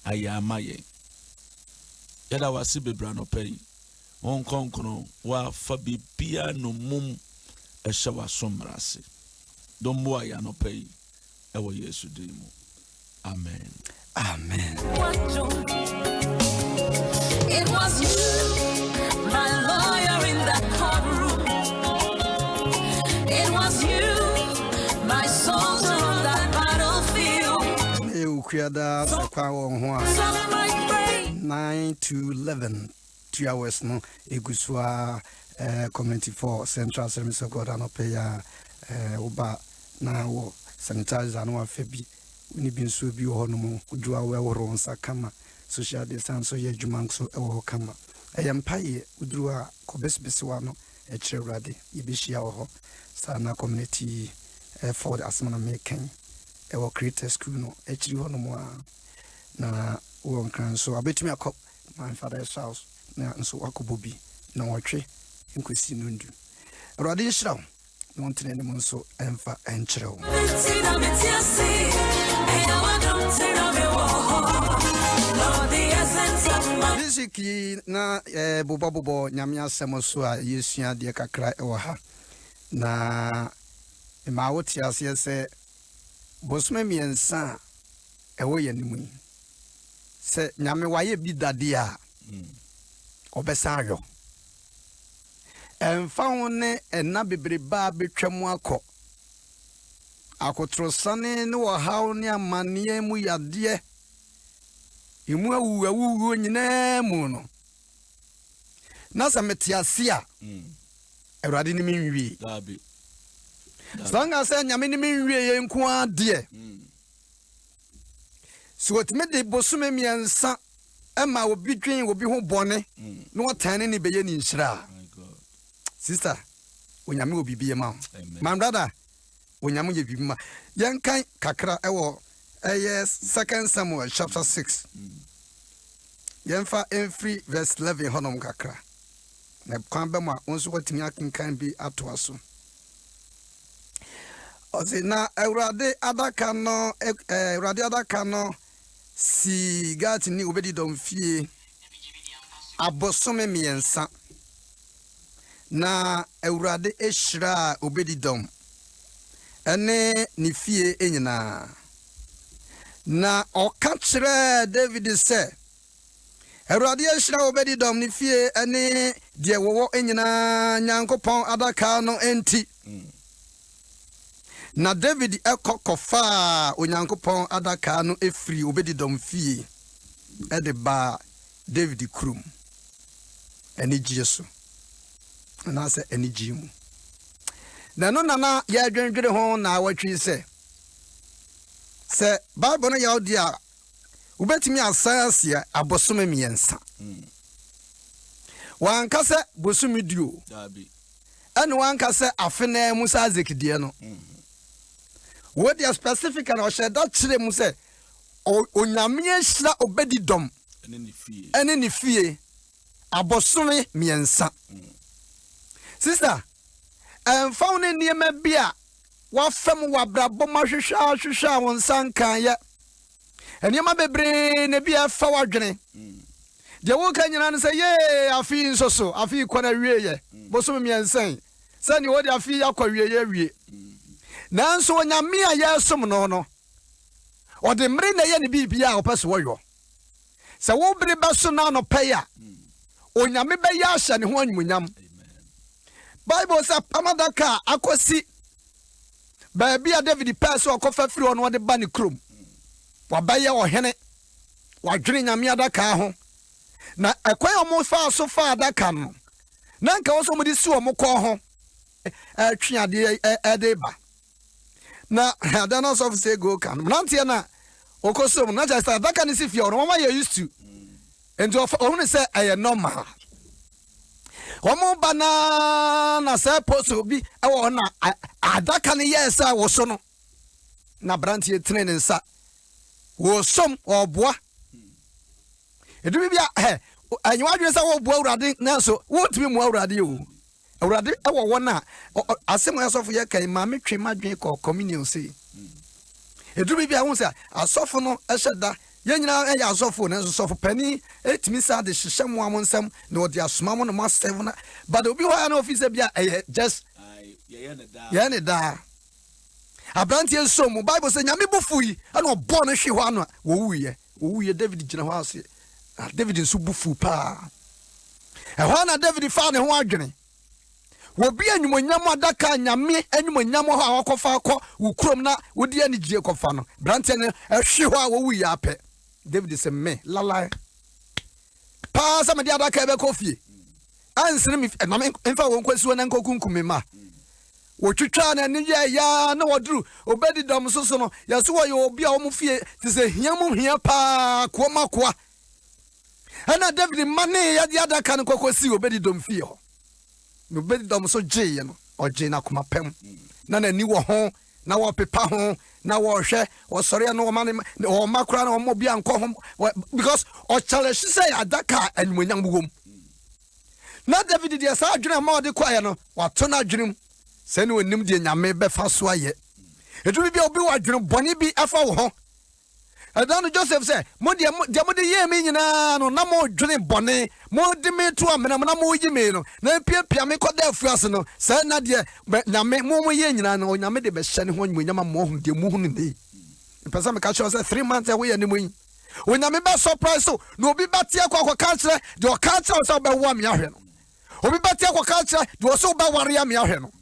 ayamaye yada wasi bebra no pay won konkono wa fa bibia no mum ehye wasomrase dombo aya no pay ewo Yesu dimu. Amen. Amen. It was you, my lawyer in the courtroom. It was you, my soldier on that battlefield. You created kwa 9 to 11 2 hours no eguswa community for Central Service of God anopeya oba na wo sanitizer no afebi ni binso bi ho no mo udwa weworo nsa kama social distance so ye dwuma so ewo kama eyempaye udruwa kobesbesiwa no echirewrade yebehia ho sana community for asmana making ewo creator school no echiri ho no mo na won kan so abetumi akọ my father's house na nso akobobi na wotwe nkosi no ndu awrade nhiraw no ntene ne mo nso emfa enkyerɛw this week na bobo nyame asɛm so a yesua de kakra ɛwɔ ha na ma wote ase sɛ bosome miensa ɛwɔ yanimu yi sɛ nyame waye bi dade a obɛsan yo emfa ho ne ena bebreba betwam akɔ akotrosane ne wo haw ne amane mu yade imu awu nyina mu no na sa metiase a Awurade ni minwie dabi sanga sɛ nyame ni minwie ye nko ade so otime de bosume miensa ema obi dwen obi ho bɔne no wɔtane ne beye ni nhira sister onyame obi bie ma my brother onyame ye bibi ma yenkan kakra ɛwɔ 2 Samuel chapter 6 yenfa every verse 11 honom kakra na kwan be ma onso kwatimi akinkan bi atoa so ozi na Awurade adaka no si gati ni obedi domfie abosome miensa na Awurade ehira obedi dom ene ni fie enyina na oka kire David se Awurade ehira obedi dom ni fie ene de wowo enyina Nyankopon adaka no enti na David ekokofa Onyankopon adaka no efri obedi dom fie ede ba David krum eni Jesu na se eni jimu na no na ya dwendwere ho na awatwi se Bible no ya odi a ubetimi asansia abosome miensa wanka se bosumi duo dabi ene wanka se afena musa zekidie no what the specific and osheda kire mu se onyame ehira obedi dom ene ni fie abosome miensa sister found in the mebia wa fam wa brabo mahwehwa won sankan ya eniema bebre ne bia fa wadwene de wo kan nyina no say ye afi nsoso afi kwana wie ye bosome miensan sani wo de afi akwa wie ye wie nanso onyame a yesom no o de mre na ye ne bibia opese wo yo se wo bre beso na no paya onyame be ya hye ne ho anyumunyam Bible says amadaka akosi baabi a David pass okofa firi ono de ba ne krom wabaye ohene wadwene nyame adaka ho na ekwan omo fa so fa adaka no na nka wo so mo de si omo kɔ ho atweade edeba na adanos of say go kan nantie na okosom na just adaka ne si fie ono mama ye used to enti ohunu say aye normal Omo bana na se poso bi ewo na adaka ne yesa wo so no na brantie tene ne nsa wo som oboa edu bia anyi wadwe sa wo boa Awurade na so wo timi mu Awurade o Awurade ewo wona asem asofo ye kan ma metwe madwen ko communion sei edu bia hu se asofo no eheda Yenina ya asofo na sofo pani etimi sa de hyehyɛ mo amonsam na odi asoma mo no master na but obi ho na office bia just ye ne da abrantie so mo Bible say nyame bufu yi ana obo no hwe ho ano wo wuye David gina ho ase David nso bufu pa ho na David fa ne ho adwene wo bi anyumonyam adaka nyame anyumonyam ho a wakofa akọ wo krom na wodi ani gie kofa no brantie ne hwe ho a wo wuye apɛ David say me lala pa sama dia adaka ebe kofie ansere mi na mfa won kwasi won nkokunkum ma wo twitwa na ne ya na woduru obedi dom soso no yaso wo ye obi a wo mfie ti se hiam hia pa ko makoa ana David mane ya dia adaka ne kokosi obedi dom fie ho no obedi dom so gye no ogye na koma pem na ni wo ho na wo pepa ho na wo hwe wo sori na wo mane wo makura na wo mo bia nko ho because o challenge say adaka anyunyam bugom na David dia sa adwene ma ode kwaye no wato na adwenem se ne onim de nyame befa so aye edu bi obi wa adwene boni bi afa wo ho Adano Joseph say mo de ye me nyina no na mo dwene boni mo de me to amena na mo yi me no na pia me koda afuase no se na de nyame mo ye nyina no nyame de be hye ne ho nyama mo hu de mu hu ne pesa me ka cho say 3 months away ani mo yi onyame be surprise so no obi batie kwa kire de o ka kire so be wo am ya hwe no obi batie kwa kire de o so be ware am ya hwe no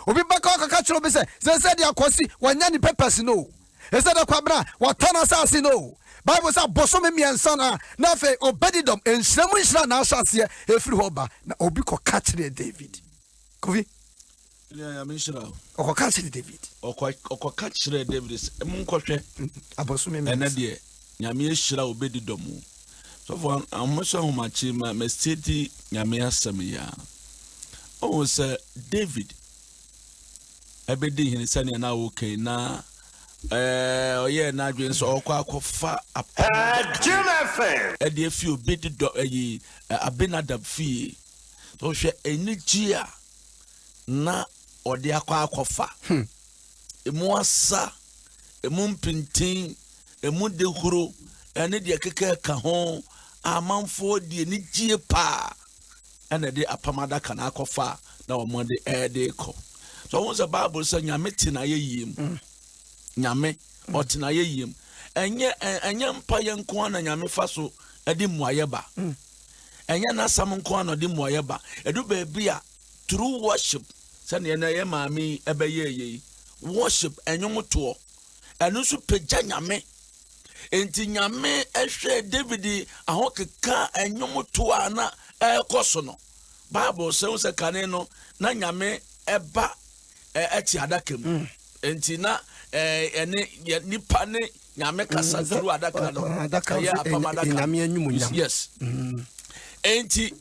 obi ba ka kire obi say se de akosi wanya ni papers no ese de kwabra watana sase no Bible say boso me miensa na fe obedidom enhiramu nhira na asase efiri ho ba na obi ko ka kire David kovi ya menhira o ka kire David o ka kire David mu nkohwe aboso me ene de nyame ehira obedidom so for amoso ho machi ma state nyame asem ya o say David ebedi hin sane na okay na oye na adwen so okwa akofa Adom FM ede fi obedi do Abinadab fi so hwe enigia na ode akwa akofa emu asa emu mpintin emu dehuro ene de keke ka ho amanfo de enigie pa ene de apamada kana akofa na omonde ede ko so won the Bible say nyame tina yeyim nyame otina yeyim enye mpa ye nko ana nyame fa so edi muayeba enye na sam nko ana edi muayeba edu ba bia true worship say na ye maami ebeye worship enyomoto enu so pagya nyame enti nyame ehwe David ahokeka enyomoto ana ekoso no Bible say kane no na nyame eba eti adakam enti na ene nipa ne nyame kasa turu adaka no ya apamadaka nyame anyumunyam yes enti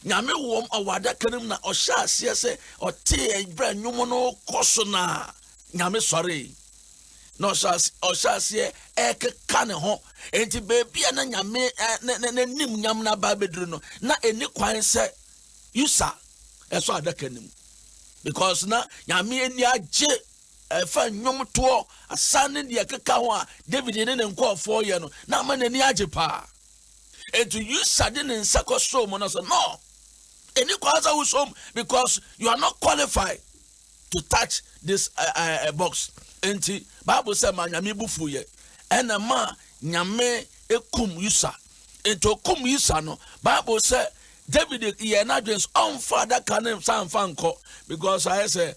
nyame wom awadaka nim na ohya ase se ote ebra nyumo no koso na nyame sori no ohya ase ekeka ne ho enti bebia na nyame na nim nyam na ba bedru no na eni kwan se yusa eso adaka nim because na nyame eni agye fa nyom to asane de keka ho a David ne nkofo ye no na ma nani agye pa etu you sade ne nsako so mo no so no any cause I will because you are not qualified to touch this box enti Bible say ma nyame bufu ye ena ma nyame ekum yusa ento kum yusa no Bible say David ye na dwens on father kanem san fanko because I say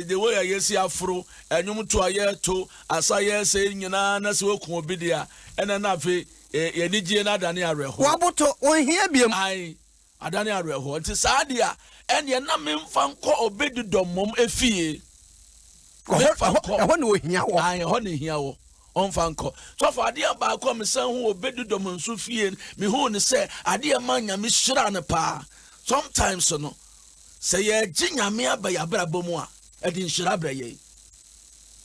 the way I see afro and you to a to as I say nyina na se okun obi dia ena na fe ye nigie na adane areho waboto on here biem ai adane areho nti saa dia en ye na memfa nko obedi domom efie ho na ohia wo ai ho na hia wo onfa nko so for ade ba ko me san ho obedi dom nso fie me hu ne se ade ma nyame hyira ne pa sometimes no say ye ginyame aba ya brabom a edi nhyira bra ye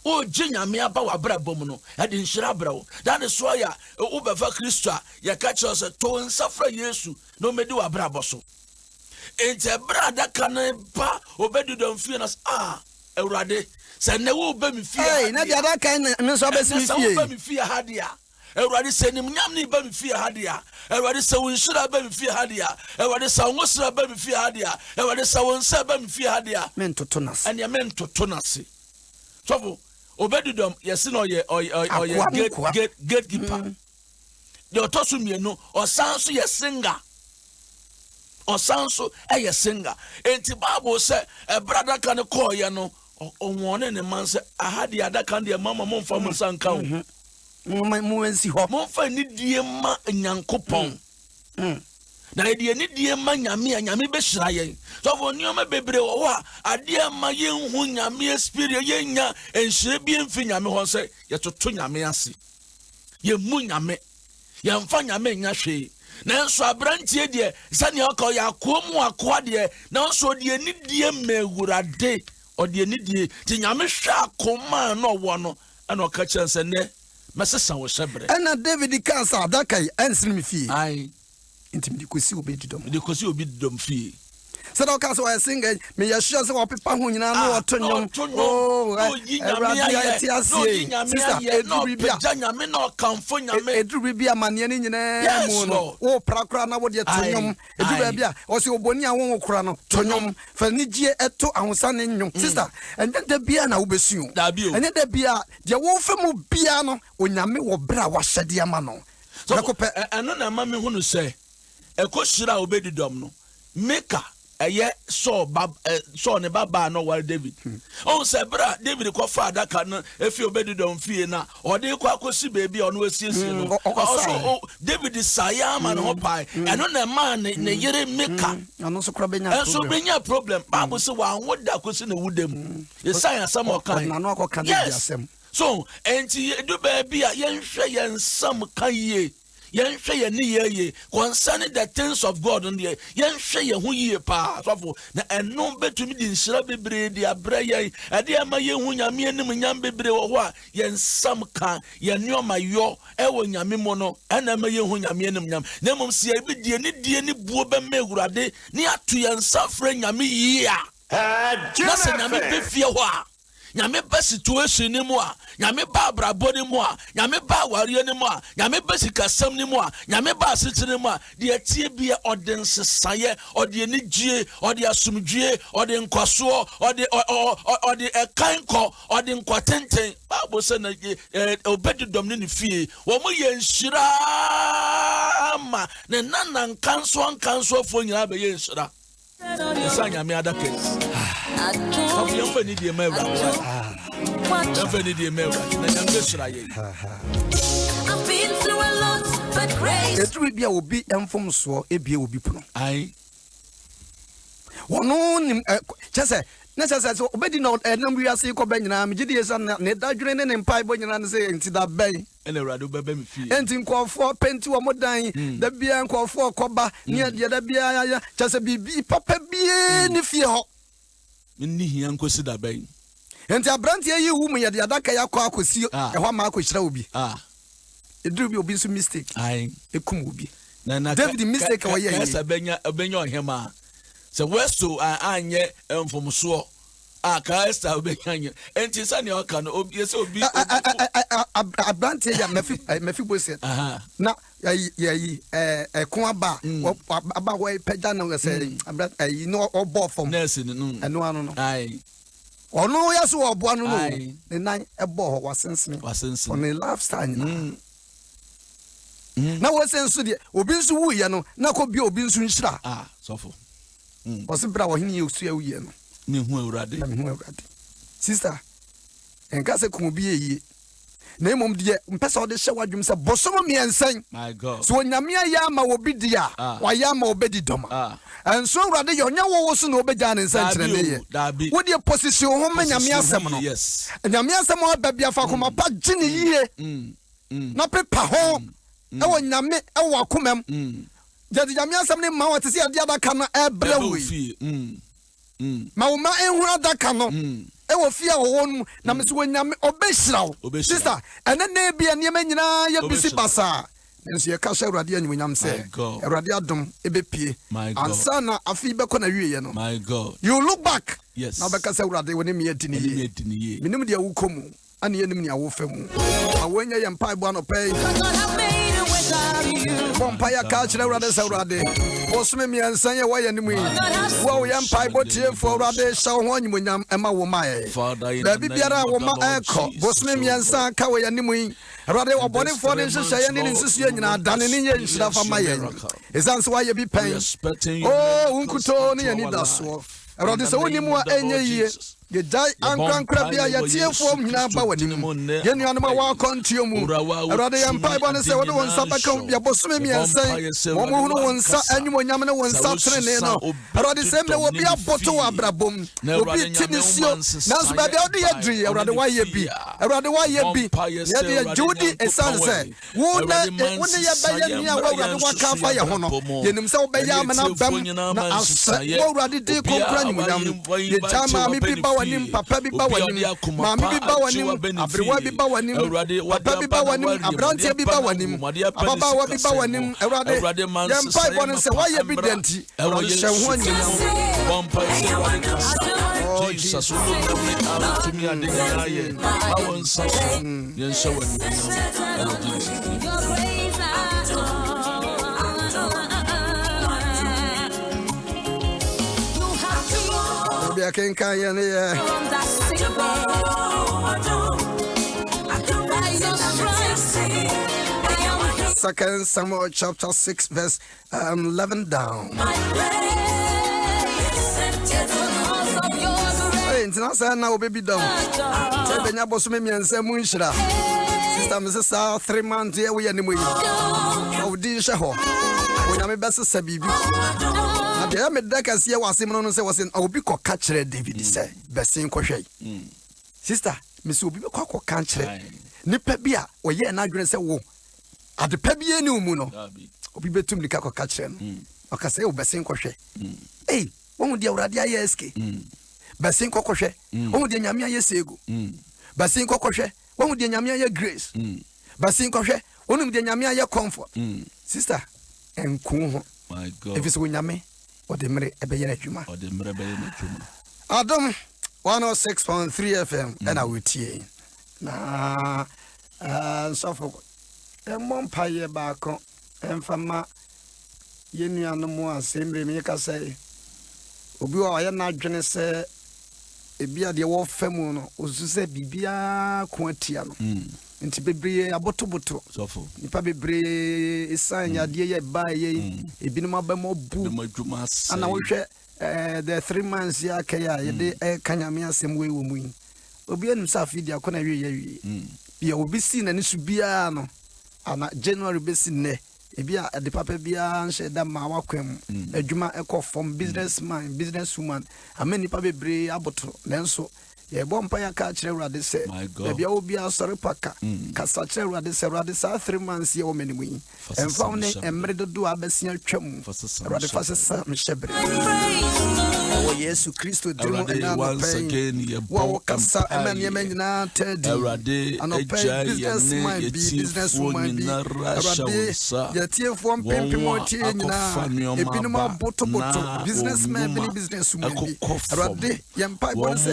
o ginyame aba wa brabom no edi nhyira bra wo that is why ya o befa Kristo a ye ka che se to nsafra Yesu no medi wa braboso ente brada kan ba obedi dom fie na Ewurade se ne wo ba mi fie na dia da kan ne so ba si fie ba mi fie ha dia Everybody say nimnyam ni ba me fie hadia. Everybody say wonshira ba me fie hadia. Everybody say wonsira ba me fie hadia. Everybody say wonsa ba me fie hadia. Men totonas. And ya men totonase. So Obedidom yes no ye gatekeeper. The otosu mienu osanso ye singer. Osanso ye singer. Enti Bible say a brother can call ye no onwone ne man say ahadi adaka de mama momfa mo sanka o. Mo ensi ho. Momfa ni die ma nyankopon. Na de ni die ma nyame be hira yen. So for nioma bebre wo a ade ma yen hu nyame spirit yen nya enhire bi emfi nyame ho say ye toto nyame ase. Ye mu nyame. Ye mfa nyame nya hwe. Na nso abrantie de sane aka ya komu akoa de na nso de ni die mewurade o de ni die ti nyame hwa akoma na wo no ana o ka chense ne mesesa wo shebre. Ana David kansa adaka ensin mi fie. Ai Intimidi kosi Obedidom. De kosi Obedidom fie. Said all cast I sing me ya sure so people who you know to nyom. Oh, sister eduribia nyame na okamfo nyame eduribia mane ni nyina mu no wo prakra na wo de to nyom eduribia o se oboni a wo kora no to nyom fa ni gie eto ahosa ne nyom sister ende da bia na wo besu ende da bia de wo fa mu bia no onyame wo bra wa hyede ama no so eno na ma me hu no se ekoshira Obedidom no maker eye so ne baba no war David on se bra David ko fa adaka no efi Obedidom fie na o de ko akosi bebi ono asiesie no also David saya man ho pai eno na man ne yere maker ano so kra benya problem Bible say wa woda akosi na wudem yesaya sam okan na no akoka de asem so enti do bebi a yenhwe yensam kan ye yenhwe ye ni ye concerning the things of God on the yenhwe ye hu ye pa so na eno betumi di nhira bebre di abra ye ade ama ye hu nyame anim nyam bebre wo ho a yensam kan ye neoma yo e wo nyame mo no ana ma ye hu nyame anim nyam na mom se bi die ni buo be ma Awurade ni atu yensa fra nyame yi a na se nyame be fie ho a nyame ba situation ni mu a nyame ba abrabo ni mu a nyame ba wariye ni mu a nyame ba sikasam ni mu a nyame ba asitire mu a de atie bia ode nsesaye ode ni gie ode asumdue ode nkwaso ode ekanko ode nkwatenten Bible say na Obedidom ni fie wo mu ye nhira ma ne nanan kanso fo nyina be ye nhira Sanya me adake. Of young for need your member. Don't for need your member. I've been through a lot, but grace. It will be a be and from so a be will be pro. Aye. One on just say. Necessary so obedi no enam wi ase ko banyina me gidi esa na dadwene ne mpai bonyina ne say enti da ben ene Awurade bebe me fie enti nkofo penti wo modan da bia nkofo koba ne de da bia ya chase bibi papa bie ne fie ho ni hia nkosi da ben enti abrante yi wu mu ye de adaka ya kwa akosi ehwa ma akohira obi eduru bi obi so mistake ekum obi na David mistake wa ye esa benya ohema se westo anye mfomso aka esta obenya enti sane aka no obi se obi abrante ya mefi boset na yayi ekon aba wo peda na se abrante ayi no obo fom nurse no eno anu no ai ono ya so obo anu no ne nan ebo ho wasensen on the lifestyle na wo sensu de obi nsu wu ye no na ko bi obi nsu nhira sofo Osi bra wo hini osu awie no. Me hu Awurade. Na me hu Awurade. Sister, enka se kun bi eyi. Na emom de mpesa wo de hye wadwum se bosomo miensan. My God. So nyame ya ma wo bi dia, wa ya ma Obedidom. Enso Awurade yo nya wo so na obegya ne nsan kire ne ye. Wo de position ho ma nyame asem no. Yes. Nyame asem wo ba bia fa koma pa gine yie. Na pepa ho. E wo nyame e wo akomam. Jadi nyame asem ne ma wote se ade adaka no ebra wi ma wo ma enhu adaka no e wo fia wo no na me so nyame obehirawo sister ene na bia ne nyina ya bisi basa nso ye ka sha Awurade anyum nyam se Awurade adom ebepie ansa na afi beko na wie ye no my God you look back yes na beka se Awurade woni me adi ni ye minim de wo komu ani enim ni awo fam awanya ye mpa bo anopay bompa ya ka kire urade sa urade osme mi ansan ye waye nimu yi wo ye mpa bo tie fo urade sha ho anyimonyam ema wo mae da bibiara wo ma eko bosme mi ansan ka wo ye nimu yi urade obone fo ne hyehyɛ ye ne nsusu ye nyina dane ne ye nhyira fa ma ye esanse waye bi pen unkuto ne ye ni daso urade se woni mu enye yie ye dai ankrankra bia ye tie fo nyina ba wani ye nuanom wa kontio mu urade ye mpa bo ne se wo de won sabaka bia bosme mi ansan wo mo hunu won sa anyimonyam ne won sa trene no urade se me wo bia boto wa brabom obi tinisio naso ba bia ode ye dri urade wa ye bi ye de judi esanse wo ne ye ba ye nia wo urade wa ka fa ye ho no ye nim se wo ba ya amana bam na asa wo urade de konkra anyimonyam ye chama mi bi ba wanim papa bi ba wanim mama bi ba wanim abrewa bi ba wanim papa bi ba wanim abrantie bi ba wanim ababa wa bi ba wanim awrade yempa ibon se wa ye bidenti awrade hye ho anyam bompa se Jesus to me and the I want something yen show I can't carry any. Second Samuel chapter 6 verse 11 down. Hey, international now baby down. Say benya boso me miense mu nhira. Sister Mrs. 3 months here we anymore. O di hye ho. Onya me bese bibi. They made that as you was no say was in Obi ko catch David say besin kohwe sister Miss Obi ko catch nipa bia o ye na adwene say wo ade pa bia ni mu no Obi betum ni ka ko catch no o ka say o besin kohwe eh won de awrade aye SK besin ko kohwe won de nyame aye sego besin ko kohwe won de nyame aye grace besin kohwe won de nyame aye comfort sister enku ho my God if it's nyame Odemre ebeye na dwuma. Adom 106.3 FM and I will tie. Na sofo. Empire ye baako emfama ye nuanom asemre me ka say. Obi wa ye na adwene se ebia de wo famu no osuse bibia ko atia no. Nti bebre abotoboto sofo nipa bebre esanya de ye ba ye ebinum abamo bu ana wo hwe the 3 months ya kaya ye de kanyame asem we wo mu obi anim sa afidi akona wie bia obi si na nisu bia no ana January besi ne ebia de papa bia nhye da ma wakwam adwuma ekofom businessman businesswoman ameni pa bebre aboto nenso ye bompa ya ka kire urade se bia obi asore paka kasa kire urade se urade sa 3 months ye o menimu yi emfa ne emre dodo abesia twam urade fasesa mhyebre o Yesu Kristo dimo na once again ye wo kasa emani emenyina tedi urade businessman businesswoman urade ye tiefo mpempimo tie nyina ebinum abotoboto businessman bini businesswoman urade ye mpa bonse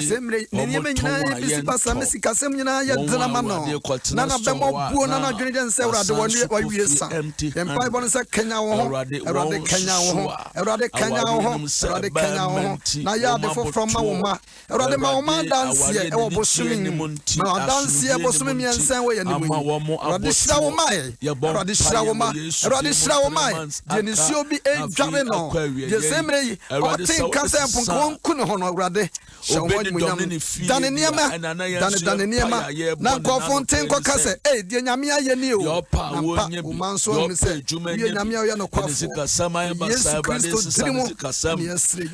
semre nene menyina bisi pasa mesika sem nyina ye drama no na na bemo buo na na dwene den se urade wa wiesa empa bon se kenya wo urade kenya wo urade kenya wo na ya de fo from ma urade ma wo ma dance e wo bosumi ma dance e bosumi mi ensan wo ye ni mu urade shira wo mai urade shira wo mai de ni si obi e dware no de semre yi o tin ka se mpon ku no ho no urade dane niema na konfonten ko kase die nyame aye ni o na pa manso mi se die nyame aye no kwafo Yesu Kristo dimo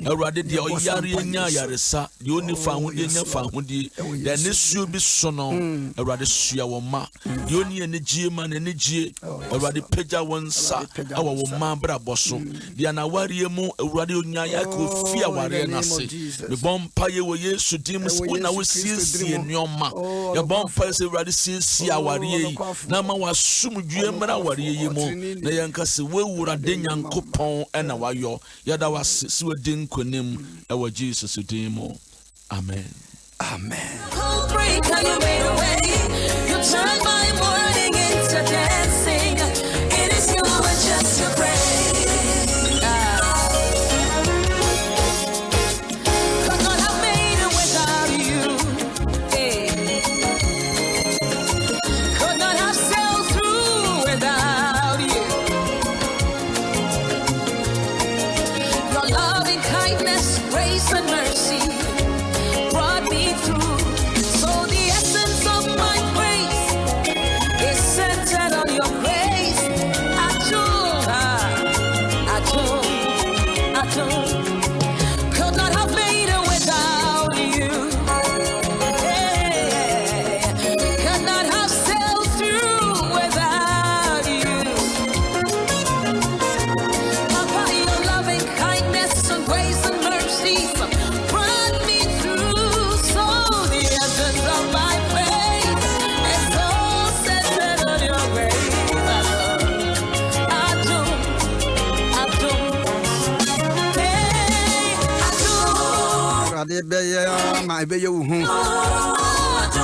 awrade de oyare nya yaresa de oni fa ho de nya fa ho de de ne suo bi so no awrade sua wo ma de oni ene gie ma na ne gie awrade pagya wonsa awo wo ma bra boso de na ware mu awrade onya ya ko fi aware na se me bompa ye wo Yesu dim na wo siesie nyoma ye bompa se awrade siesie aware yi na ma wasum due mra aware yi mu na yanka se we wurade nyankopon na wayo yada wase se we din konim e wo Jesus dim. Amen. Amen. You made a way. You turned my morning into dancing. It is you and just your praise. Could not have made it without you. Could not have sailed through without you. Your loving kindness, grace, and mercy brought me through. So the essence of my praise is centered on your grace. I could not have made it without you. Hey, could not have sailed through without you. Papa, your loving kindness and grace and mercy brought me through. So the essence of my praise is all centered on your grace. I do. Hey, Rade beye ma beye wo hu.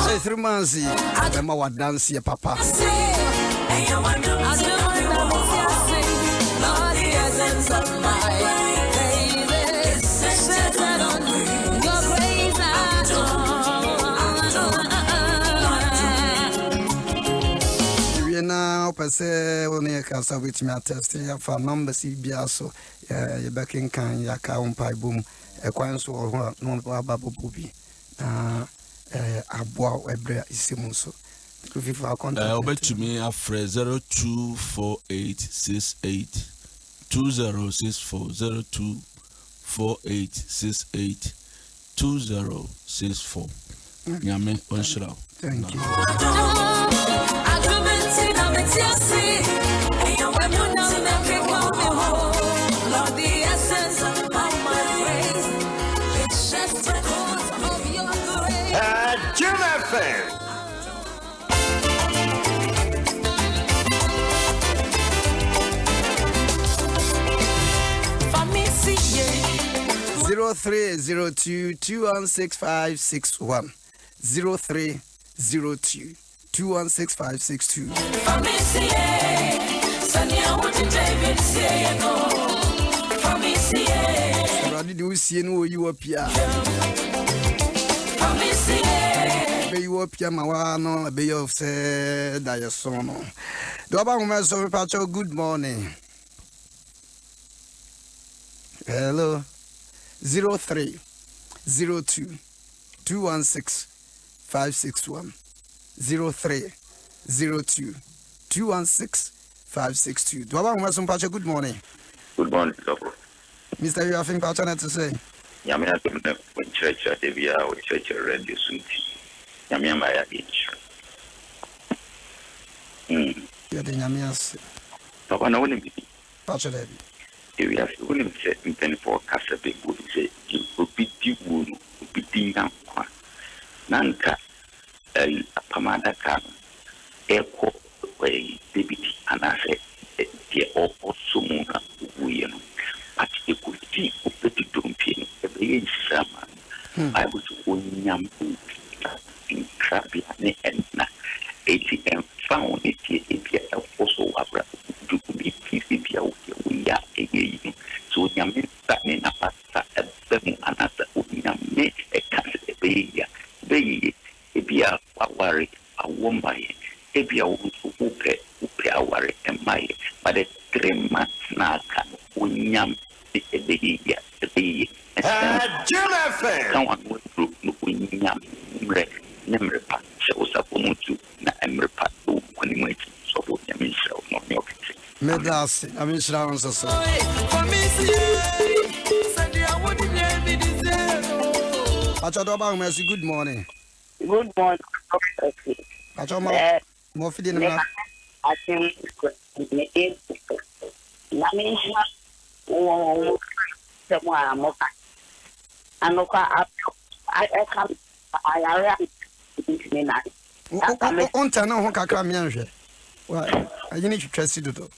Say 3 months e ma wa dance ye papa. I do. Lord, the essence of my praise is centered on your grace. We na opese woni ka sa with me attest ya fa number si bia so ye backing kan ya ka on pai boom e kwan so ho no ba bobi na aboa ebre isimu so to fifa contact obetumi afre 024868 2064 024868 2064 nyame onshira. thank you. Lord, the essence of my praise, it's just because of your grace. Adom FM. For me, see, 0302216561 0302216562. for me, see, Sonia, what did David say? For me, see, Rade de usie no yi wo pia for me, see, be yi wo pia ma wa no be yo se da ye so no do ba mo so pa cho good morning. Hello 0302216561 0302216562. Do ba mo so pa cho good morning. Good morning, Doctor. Mr. You have thing pa to say. Yamia Dumna, when church at Evia, or church radio suit. Yamia Maya each. You the nyamias Papa, no one be. pa cho that. If you have to win in pen for Casabe, would say, you would be would be dinner. Nanka, El Pamada Can, Echo, way, Debiti, and I said, dear, also Muna, we know. But you could see Petty Dumping, every summer. I was one young in Crabby and 80 found it here also to be we are again. So Yamin Satin Apasa at 7 another Yame a castle a bay, Ebia worry a woman, Ebia Upe worry and my, but a 3 months now can Unyam the bay. Adom FM. Someone would look Unyam. Nemrepa shows up on you, Nemrepa, when you wait, so what you mean, so not your case. Medas, I mean, Shrounds or so. for me, see, Sonia, what did David say? Pachodoba, merci, good morning. Good morning. Pachoma, more feeding. I think On Tana Hoka Miange. Well, I need to trust you to.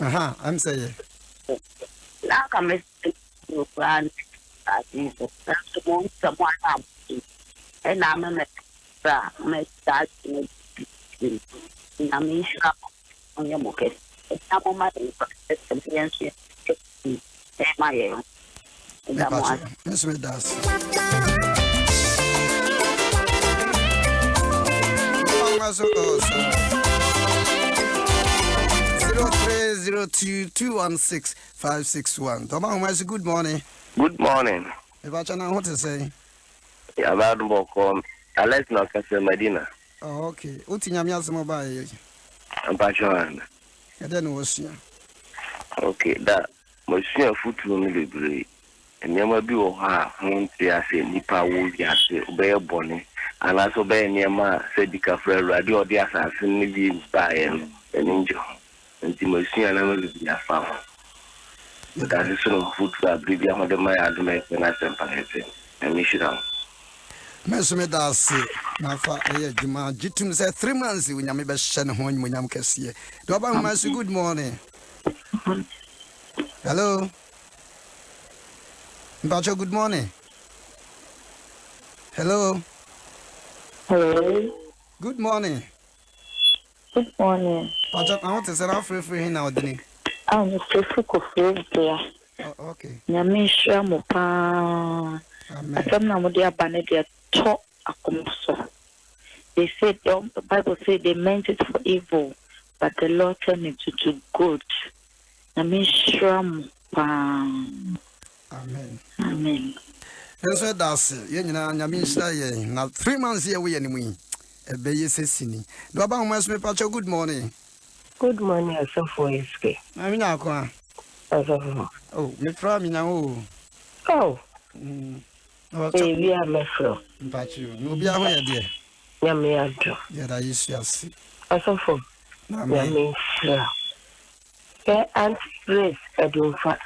Aha, I'm saying. Now come to plan. I think that's the one someone and I'm a my dad in a mission on your market. Some of my experience my Yes, we does. 0302216561. Adom Ahengua, good morning. Good morning. If I can, what to say? Adom Ahengua, Alex na kase Medina. Oh, okay. Uti nyamia se mobile. Ampacho. Ede no wosia. Okay, da mosia futu no bebre. Nyama bi wo ha ho nti ase nipa wo wi ase obeye bone. Ana so be nyama se dika frere ade odi asase ni bi ba yen eninjo. Nti mosia na me bi afa. That is so futu abri ho de my Adom na sempagete. Emishira. Mesome das na fa juma jitum say 3 months we nyame be hye ne ho nyam kese. Adom Ahengua, good morning. Hello. Mbacho, good morning. Hello. Hello. Good morning. Good morning. Mbacho, I want to say I'm free now, Dini. I'm Mr. Fuku. Oh, okay. Nyamisha Mopa. Amen. Asam na mo dia bane dia to akomso. They said the Bible said they meant it for evil, but the Lord turned it to good. Nyamisha Mopa. Amen. Amen. So that's ye nyina nyame nhyira ye na 3 months here we animu ebe ye sesini. Adom Ahengua, me pacho, good morning. Good morning, Asafo S.K. Na minya akwa. Asafo. Oh, me fra minya o. Oh. We are my friend. Pacho, no bia ho ye de. Nyame ado. Ya da Yesu ase. Asafo. Na Nyame nhyira. And grace adumfa.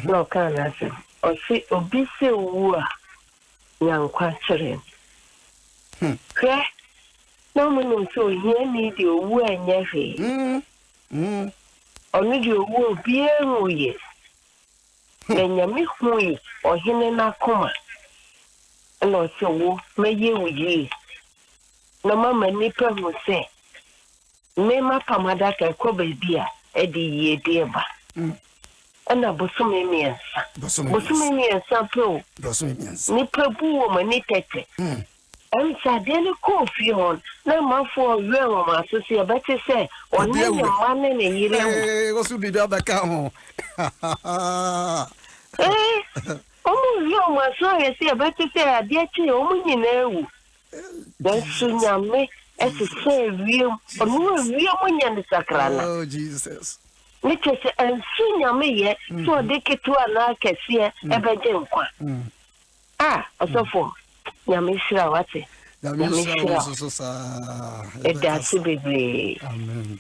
No can answer. Or see obisi wu a nyankwa kire. Kre. No mo so here need the wu anya hwe. Onu di owu obi enwu ye. Nyame hui ohene na koma. No so wo meye wuyi. No mama nipa hu se. Me ma pamada ka ko baby a edi ye de ba. Ana bosume miensa. Bosume miensa pro. Bosume miensa. Nipa bu wo mani tete. Emsa de ne kofi hon. Na mafo we wo ma so se beti se oni ne mane ne yire ho. Wo su bi da baka ho. Omo yo ma so ye se beti se ade chi omo nyina ewu. Dan su nyame ese se wiem. Onu wiem mo nya ne sakrana. Oh Jesus. Nike se ensu nyame ye so de ketu ana kese ebeje nkwa. Osofo nyame shira wate. Nyame shira so sa. Edasi bebre. Amen.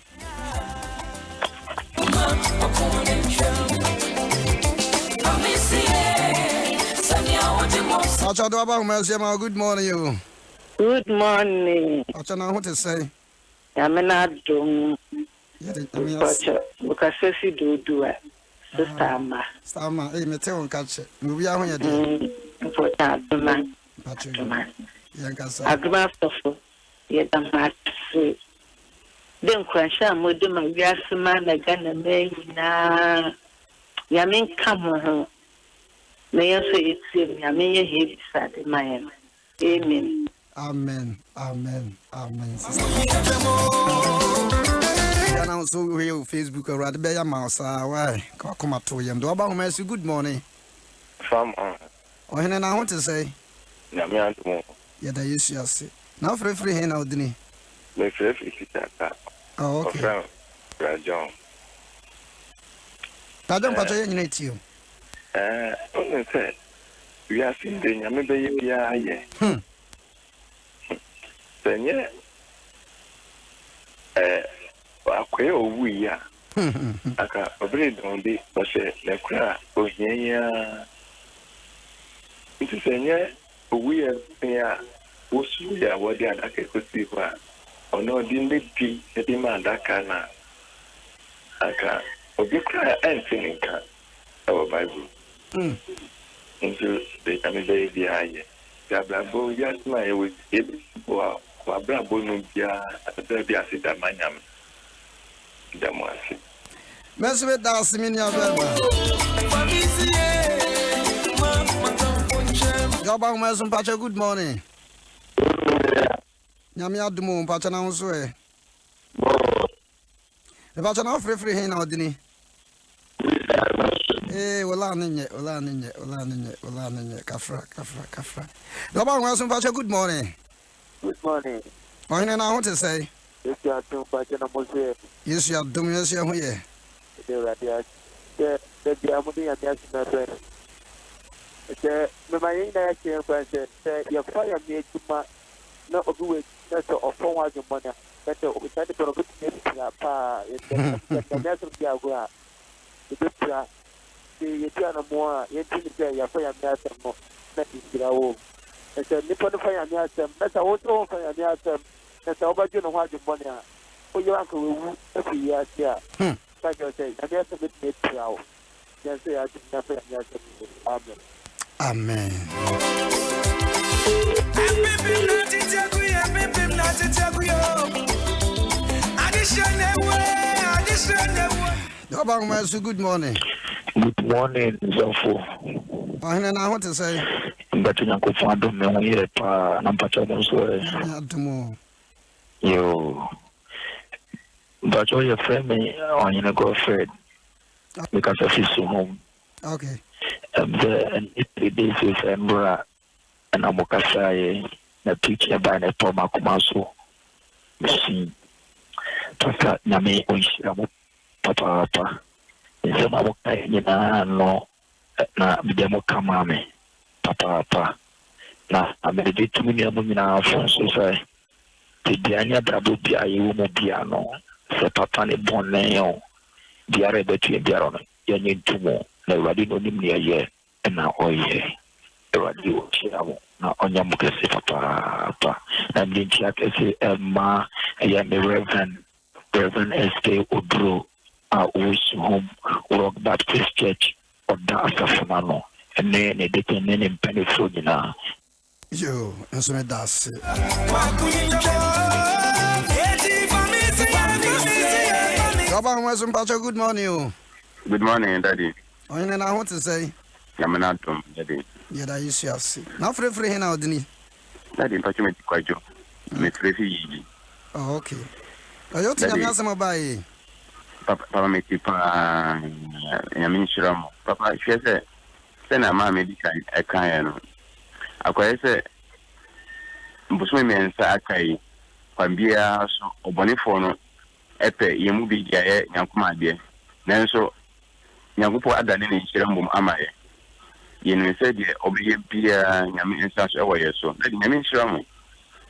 Adom Ahengua, good morning you. Good morning. Acha na what to say? Yamena dum. Pacho, because si do sister ama. Stama, me tell on catch. Me we are here dey. For that man. Pacho. Yanka sa. Adom Ahengua. Ye da mat. Den kwansha modu ma wiasema na gana me na. Yamin kam ho. May I say it's Yami he said my amen. Amen. Amen. Amen. Now so we Facebook or rather be a mouse. Why? Come to him. Do about Ahengua, good morning. From Oh, and I want to say, Nyame ado. yeah, that you see. Now free here now, Dini. Me free kitata. Oh, okay. Rajon. Adom Pacho, you need you. Only say we are seeing the Nyame be ye. Senye akwe owu ya. Aka obere don bi o se le kura ohianya. Nti senye owu ya osu ya wodi adaka kosi kwa. Ono di mbi edi ma adaka na. Aka obi kura entininka our Bible. Into the Nyame be ye. Gabrabo, yes, my was able to Brabo Nubia, there be a Manyam. Damasi. Meswe da siminia bema. Gaba mesum pacha good morning. Nyame adumo pacha na nso e. E pacha na free hin na odini. Wala ninye kafra. Gaba mesum pacha good morning. Good morning. Ohine na ho te say. Yes, you are doing pacha na mose. Yes, you are doing yes you here. The Amudi and the Asina. The Marina came from your fire made to my not of which that's of 400 money. That's a we tried to put a pa in the national Diagua. The picture, the Yetiana Moa, Yetin, your fire master more. That is Grau. It's a Nippon fire master. That's a whole fire master. That's over you know what the money. For your uncle, every year, yeah. Like I say, I guess a bit made proud. Yes, I think nothing. Amen. Good morning. Good morning, Zofo. I want to say, but you go for Adom Ahengua, number 2. Yo, but your friend me on your girlfriend because of his home. Okay. And it is Embra and Amokasai, the teacher by the Toma Kumaso. Machine. Papa Name Papa. In some of no, na Bidemo Kamame. Papa. Na I meditate to me now for society. The Diana Brabo Biayu Piano, the Papa ne Bon Leon, the Arabic Biaron, Yanin Tumo, the Radio Nimia ye, and now Oye, the Radio Chiamo, now on Yamukasi Papa, and in Chiakasi Emma, I am the Reverend S.K Appiagyei, who home, Rock Baptist Church, or Dasa Famano, and then a detained in Penifrogina. Yo, and so that's it. Good morning. Good morning, Daddy. I want to say, I'm an Adom, Daddy. Yeah, I used to see. Now, free now, Denny. Daddy, touch me quite joke. Miss Refugee. Oh, okay. I don't think I'm not some by Papa, make it Yamin Papa, she said, send a mamma, I can't. I say, Buswimi and Sakai, Pambia, or Bonifono, Epe, Yamubi Jay, Yankuma dear. Nanso, Yankupo Adan in Shiramum Amae. Yen said, Obi Pia, Yamin such away so. Let Yamin Shiram.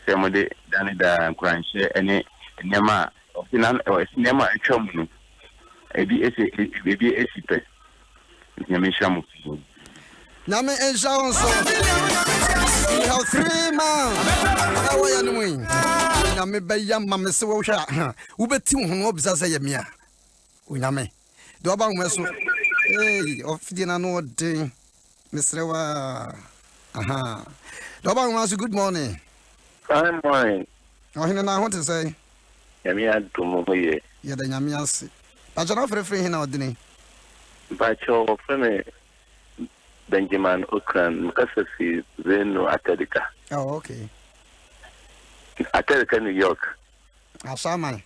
Samode, Danida, Cranch, and Yama, or Sinan, or Sinema, a chum. A BSA, Yamin Shamu. Name and sounds. We have 3 months. How are you doing? I may be young mamma so sharp. Ubetim who observes a yamia. Uname. Do about Messo. Hey, of dinner no day. Mr. Aha. Do about Master, good morning. Fine morning. Oh, I want to say, Yamia to Moye. Yet the Yamias. I don't offer free in our dinner. But your friend Benjamin Okran, Mukasasi, Zeno Atelica. Oh, okay. Atelica, New York. I saw my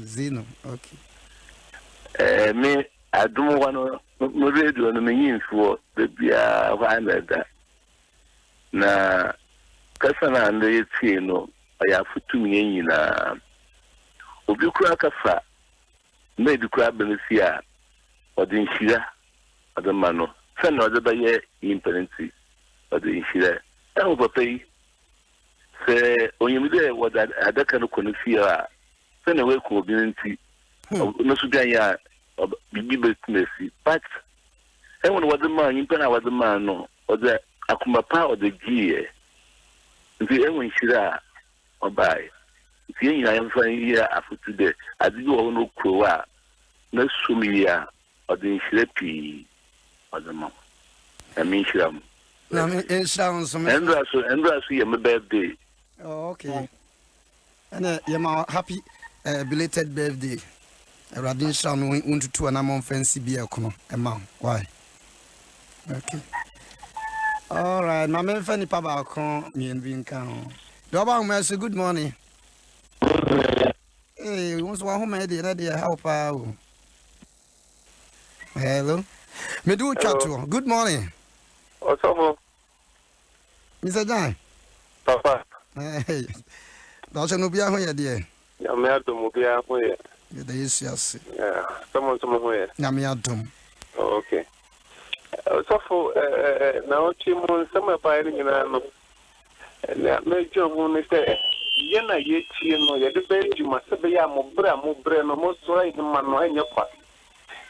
Zeno. Okay. Me, I don't want to radio on the means for the Bia Vanada. Na Cassana and the Tino, I have 2 million. Obukra Kafa made the crab in the sea or the Inshira. Other man, send other by impedency, or the insurer. That will pay. Say, when you there, what that other kind of connoisseur, send away community, no Sudan, or be business. But I want what the man, you can have the man, or the Akumapa or the gear. The Ewan Shira or buy. Seeing I am finding here after today, I do all no crow, no sumia or the insurer. Other mom. I mean, Insurance. Andra so your birthday. Oh, okay. And you're happy belated birthday. Radin Shan went to 2 and I'm on fancy beer. Amount. Why? Okay. All right. My man, Fanny Papa, me and Vincan. Double Mercy, good morning. Hey, we want to home idea help out. Hello. Me do chat to. Good morning. What's up, Mr. John. Papa? Hey. Don't you know be a way, dear? I'm Adom Ahengua. Yes. Yeah, someone somewhere. I'm Adom. Okay. So now, Timon, some buying in an major woman say, Yena yet, you debate you must be a mobra, no most right in my your part.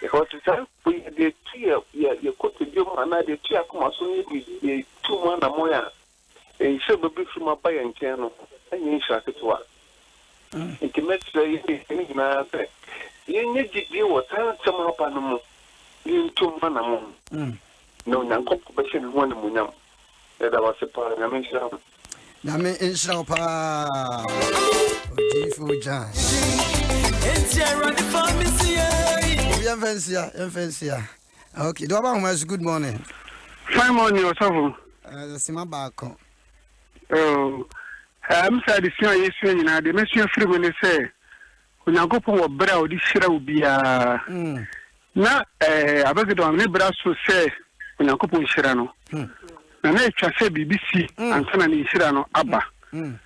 Because the time we the tear, you could do another tear, come as soon as you 2 months more. And should be from a buy and channel, and you shall it work. It can make anything I say. You need to deal with some up on the moon. You 2 months. No, no competition 1 month. That I was a part of the mission. Name inshallah pa. Ojifu John. Enfansia. Okay, do about good morning. Fine morning, yourself. Sima back. Oh, I'm sad to see you now. The mission free when they say, when I go for brow, this shira will be now, I beg to only brass to say, when I go for Shirano. And I just say BBC and Sanani Shirano Abba. And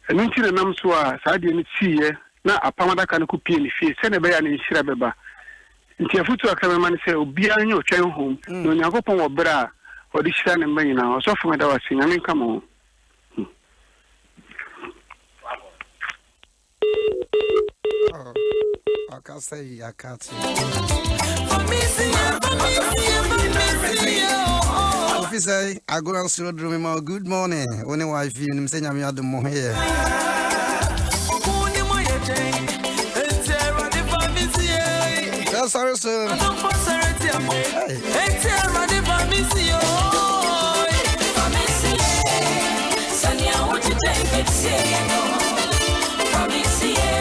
until the Namswa, I didn't see now a Pamada can cook in face, send a bayan in Shirabeba. Until Futu Akaman say, be on your child home, when I go for bra or this Shan and Bay now, so from what I was saying, I mean, come on. I can't say, I can't say. Officer, I go and see you. Good morning. Only wife, you say, I'm Adom Ahengua. Sorry, sir.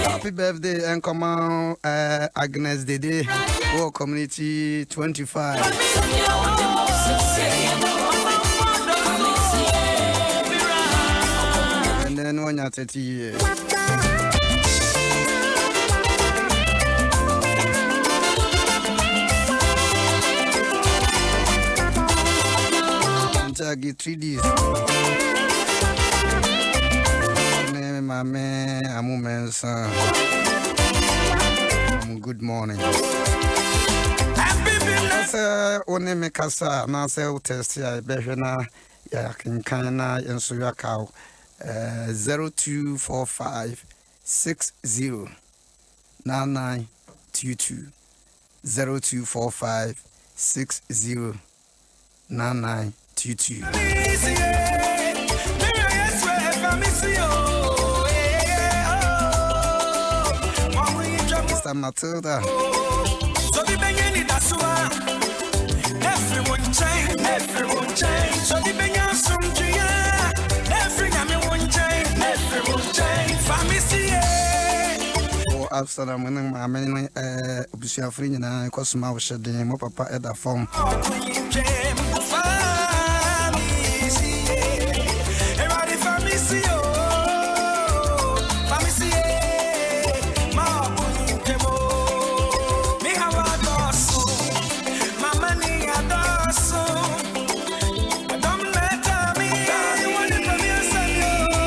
Happy birthday and come on, Agnes Dede, War Community 25. And then 1 year 30 years. Get 3 days. My man, I'm son. Good morning. I say, only make us now say, test ya, Beshana, ya can kinda and so your cow 0245 60 9922 0245 60 9922. Mr. Matilda. So the Benny that's why everyone change. So the Benny some Gia, everyone change. Family. Oh, Absalom, when I'm many Obusia free and I cause my shedding, my papa at the phone.